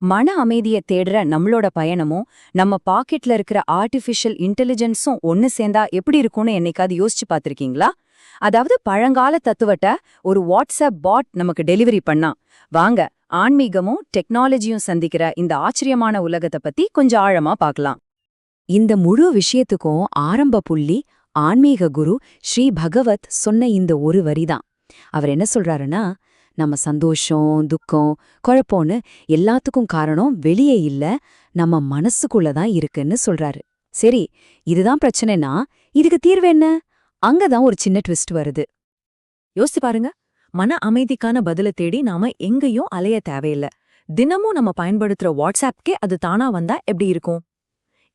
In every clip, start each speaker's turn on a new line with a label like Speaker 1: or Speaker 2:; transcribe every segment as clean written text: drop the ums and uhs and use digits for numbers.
Speaker 1: மன அமைதியை தேடுற நம்மளோட பயணமும் நம்ம பாக்கெட்ல இருக்கிற ஆர்டிஃபிஷியல் இன்டெலிஜென்ஸும் ஒன்னு சேர்ந்தா எப்படி இருக்கும்னு என்னைக்காவது யோசிச்சு பார்த்திருக்கீங்களா? அதாவது பழங்கால தத்துவத்தை ஒரு வாட்ஸ்அப் பாட் நமக்கு டெலிவரி பண்ணா. வாங்க, ஆன்மீகமும் டெக்னாலஜியும் சந்திக்கிற இந்த ஆச்சரியமான உலகத்தை பத்தி கொஞ்சம் ஆழமா பார்க்கலாம். இந்த முழு விஷயத்துக்கும் ஆரம்ப புள்ளி ஆன்மீக குரு ஸ்ரீ பகவத் சொன்ன இந்த ஒரு வரிதான். அவர் என்ன சொல்றாருன்னா, நம்ம சந்தோஷம், துக்கம், குழப்பம்னு எல்லாத்துக்கும் காரணம் வெளியே இல்ல, நம்ம மனசுக்குள்ள தான் இருக்குன்னு சொல்றாரு. சரி, இதுதான் பிரச்சனைனா இதுக்கு தீர்வு என்ன? அங்கதான் ஒரு சின்ன ட்விஸ்ட் வருது. யோசிச்சு பாருங்க. மன அமைதிக்கான பதில தேடி நாம எங்கேயும் அலைய தேவையில்ல. தினமும் நம்ம பயன்படுத்துற வாட்ஸ்அப்கே அது தானா வந்தா எப்படி இருக்கும்?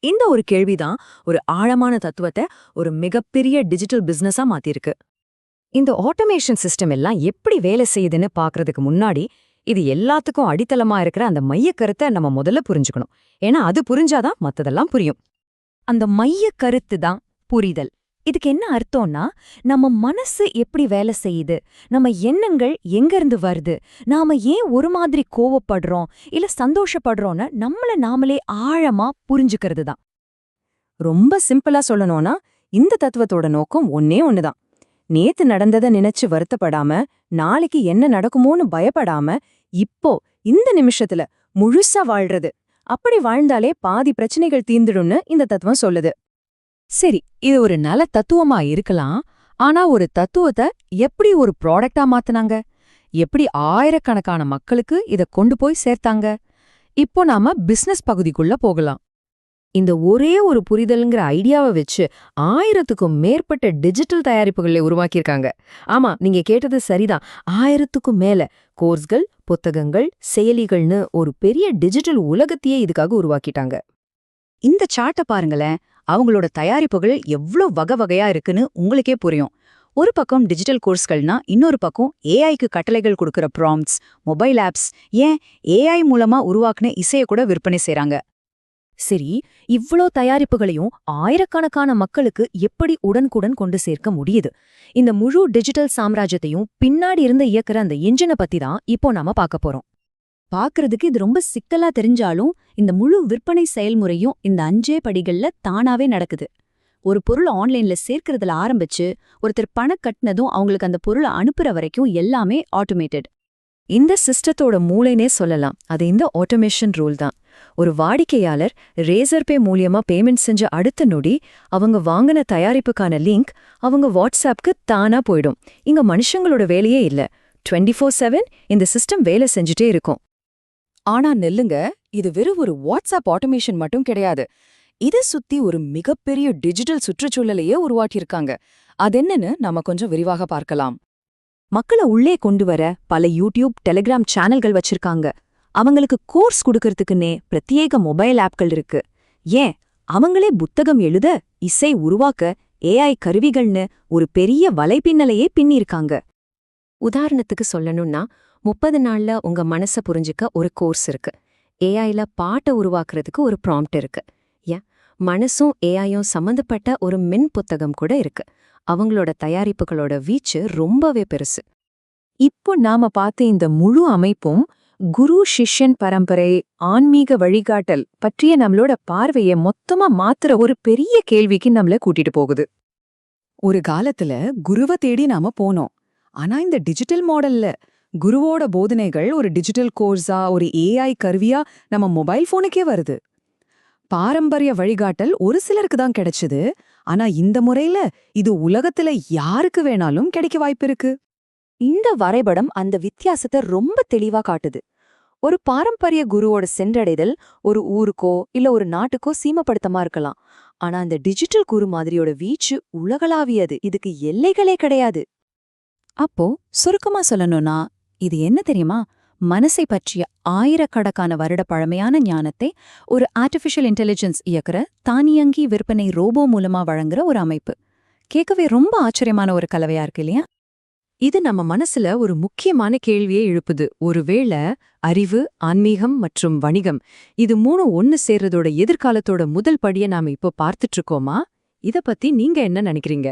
Speaker 1: இந்த ஒரு கேள்விதான் ஒரு ஆழமான தத்துவத்தை ஒரு மிகப்பெரிய டிஜிட்டல் பிசினஸா மாத்திருக்கு. இந்த ஆட்டோமேஷன் சிஸ்டம் எல்லாம் எப்படி வேலை செய்யுதுன்னு பாக்குறதுக்கு முன்னாடி இது எல்லாத்துக்கும் அடித்தளமா இருக்கிற அந்த மையக் கருத்தை நம்ம முதல்ல புரிஞ்சுக்கணும். ஏன்னா அது புரிஞ்சாதான் மத்ததெல்லாம் புரியும். அந்த மையக் கருத்து தான் புரிதல். இதுக்கு என்ன அர்த்தம்னா, நம்ம மனசு எப்படி வேலை செய்யுது, நம்ம எண்ணங்கள் எங்கிருந்து வருது, நாம ஏன் ஒரு மாதிரி கோவப்படுறோம் இல்ல சந்தோஷப்படுறோம்னு நம்மள நாமளே ஆழமா புரிஞ்சுக்கிறது தான். ரொம்ப சிம்பிளா சொல்லணும்னா இந்த தத்துவத்தோட நோக்கம் ஒன்னே ஒண்ணுதான். நேத்து நடந்ததை நினைச்சு வருத்தப்படாம, நாளைக்கு என்ன நடக்குமோன்னு பயப்படாம, இப்போ இந்த நிமிஷத்துல முழுசா வாழ்றது. அப்படி வாழ்ந்தாலே பாதி பிரச்சனைகள் தீர்ந்துடும்னு இந்த தத்துவம் சொல்லுது. சரி, இது ஒரு நல்ல தத்துவமா இருக்கலாம். ஆனா ஒரு தத்துவத்தை எப்படி ஒரு ப்ராடக்டா மாத்துனாங்க? எப்படி ஆயிரக்கணக்கான மக்களுக்கு இத கொண்டு போய் சேர்த்தாங்க? இப்போ நாம பிசினஸ் பகுதிக்குள்ள போகலாம். இந்த ஒரே ஒரு புரிதல்ங்கிற ஐடியாவை வச்சு 1000க்கும் மேற்பட்ட டிஜிட்டல் தயாரிப்புகளை உருவாக்கியிருக்காங்க. ஆமா, நீங்க கேட்டது சரிதான். 1000க்கும் மேல கோர்ஸ்கள், புத்தகங்கள், செயலிகள்னு ஒரு பெரிய டிஜிட்டல் உலகத்தையே இதுக்காக உருவாக்கிட்டாங்க. இந்த சார்ட்டை பாருங்களேன். அவங்களோட தயாரிப்புகள் எவ்ளோ வகை வகையா இருக்குன்னு உங்களுக்கே புரியும். ஒரு பக்கம் டிஜிட்டல் கோர்ஸ்கள்னா, இன்னொரு பக்கம் ஏஐக்கு கட்டளைகள் கொடுக்கற ப்ராம்ப்ட்ஸ், மொபைல் ஆப்ஸ், ஏன் ஏஐ மூலமா உருவாக்குன இசையை கூட விற்பனை செய்றாங்க. சரி, இவ்ளோ தயாரிப்புகளையும் ஆயிரக்கணக்கான மக்களுக்கு எப்படி உடனுக்குடன் கொண்டு சேர்க்க முடியுது? இந்த முழு டிஜிட்டல் சாம்ராஜ்யத்தையும் பின்னாடி இருந்து இயக்குற அந்த இன்ஜினை பத்தி தான் இப்போ நாம பார்க்க போறோம். பார்க்கறதுக்கு இது ரொம்ப சிக்கலா தெரிஞ்சாலும் இந்த முழு விற்பனை செயல்முறையும் இந்த 5 படிகள்ல தானாவே நடக்குது. ஒரு பொருள் ஆன்லைன்ல சேர்க்கறதுல ஆரம்பிச்சு ஒருத்தர் பணம் கட்டினதும் அவங்களுக்கு அந்த பொருளை அனுப்புற வரைக்கும் எல்லாமே ஆட்டோமேட்டட். இந்த சிஸ்டத்தோட மூளைனே சொல்லலாம். அது இந்த ஆட்டோமேஷன் ரூல் தான். ஒரு வாடிக்கையாளர் ரேசர் பே மூலியமா பேமெண்ட் செஞ்ச அடுத்த நொடி அவங்க வாங்கின தயாரிப்புக்கான லிங்க் அவங்க வாட்ஸ்அப்க்கு தானா போயிடும். இங்க மனுஷங்களோட வேலையே இல்ல. 24/7 இந்த சிஸ்டம் வேலை செஞ்சுட்டே இருக்கும். ஆனா நெல்லுங்க, இது வெறும் ஒரு வாட்ஸ்அப் ஆட்டோமேஷன் மட்டும் கிடையாது. இதை சுத்தி ஒரு மிகப்பெரிய டிஜிட்டல் சுற்றுச்சூழலையே உருவாக்கியிருக்காங்க. அதென்னன்னு நாம கொஞ்சம் விரிவாக பார்க்கலாம். மக்களை உள்ளே கொண்டு வர பல யூடியூப், டெலிகிராம் சேனல்கள் வச்சிருக்காங்க. அவங்களுக்கு கோர்ஸ் கொடுக்கறதுக்குன்னே பிரத்யேக மொபைல் ஆப்கள் இருக்கு. ஏன், அவங்களே புத்தகம் எழுத, இசை உருவாக்க ஏஐ கருவிகள்னு ஒரு பெரிய வலைப்பின்னலையே பின்னிருக்காங்க. உதாரணத்துக்கு சொல்லணும்னா, 30 நாள்ல உங்க மனச புரிஞ்சுக்க ஒரு கோர்ஸ் இருக்கு. ஏஐல பாட்டை உருவாக்குறதுக்கு ஒரு ப்ராம்ப்ட் இருக்கு. ஏன், மனசும் ஏஐயும் சம்பந்தப்பட்ட ஒரு மின் புத்தகம் கூட இருக்கு. அவங்களோட தயாரிப்புகளோட வீச்சு ரொம்பவே பெருசு. இப்போ நாம பார்த்த இந்த முழு அமைப்பும் குரு சிஷ்யன் பரம்பரை, ஆன்மீக வழிகாட்டல் பற்றிய நம்மளோட பார்வையை மொத்தமா மாத்துற ஒரு பெரிய கேள்விக்கு நம்மள கூட்டிட்டு போகுது. ஒரு காலத்துல குருவை தேடி நாம போனோம். ஆனா இந்த டிஜிட்டல் மாடல்ல குருவோட போதனைகள் ஒரு டிஜிட்டல் கோர்ஸா, ஒரு ஏஐ கருவியா நம்ம மொபைல் போனுக்கே வருது. பாரம்பரிய வழிகாட்டல் ஒரு சிலருக்கு தான் கிடைச்சது. ஆனா இந்த முறையில இது உலகத்துல யாருக்கு வேணாலும் கிடைக்க வாய்ப்பிருக்கு. இந்த வரைபடம் அந்த வித்தியாசத்தை ரொம்ப தெளிவா காட்டுது. ஒரு பாரம்பரிய குருவோட சென்றடைதல் ஒரு ஊருக்கோ இல்ல ஒரு நாட்டுக்கோ சீமப்படுத்தமா இருக்கலாம். ஆனா அந்த டிஜிட்டல் குரு மாதிரியோட வீச்சு உலகளாவியது. இதுக்கு எல்லைகளே கிடையாது. அப்போ சுருக்கமா சொல்லணும்னா இது என்ன தெரியுமா? மனசை பற்றிய ஆயிரக்கணக்கான வருட பழமையான ஞானத்தை ஒரு ஆர்டிஃபிஷியல் இன்டெலிஜென்ஸ் இயக்குற தானியங்கி விற்பனை ரோபோ மூலமா வழங்குற ஒரு அமைப்பு. கேட்கவே ரொம்ப ஆச்சரியமான ஒரு கலவையா இருக்கு இல்லையா? இது நம்ம மனசுல ஒரு முக்கியமான கேள்வியை எழுப்புது. ஒருவேளை அறிவு, ஆன்மீகம் மற்றும் வணிகம் இது 3 ஒன்னு சேர்றதோட எதிர்காலத்தோட முதல் படியை நாம இப்போ பார்த்துட்டு இருக்கோமா? இத பத்தி நீங்க என்ன நினைக்கிறீங்க?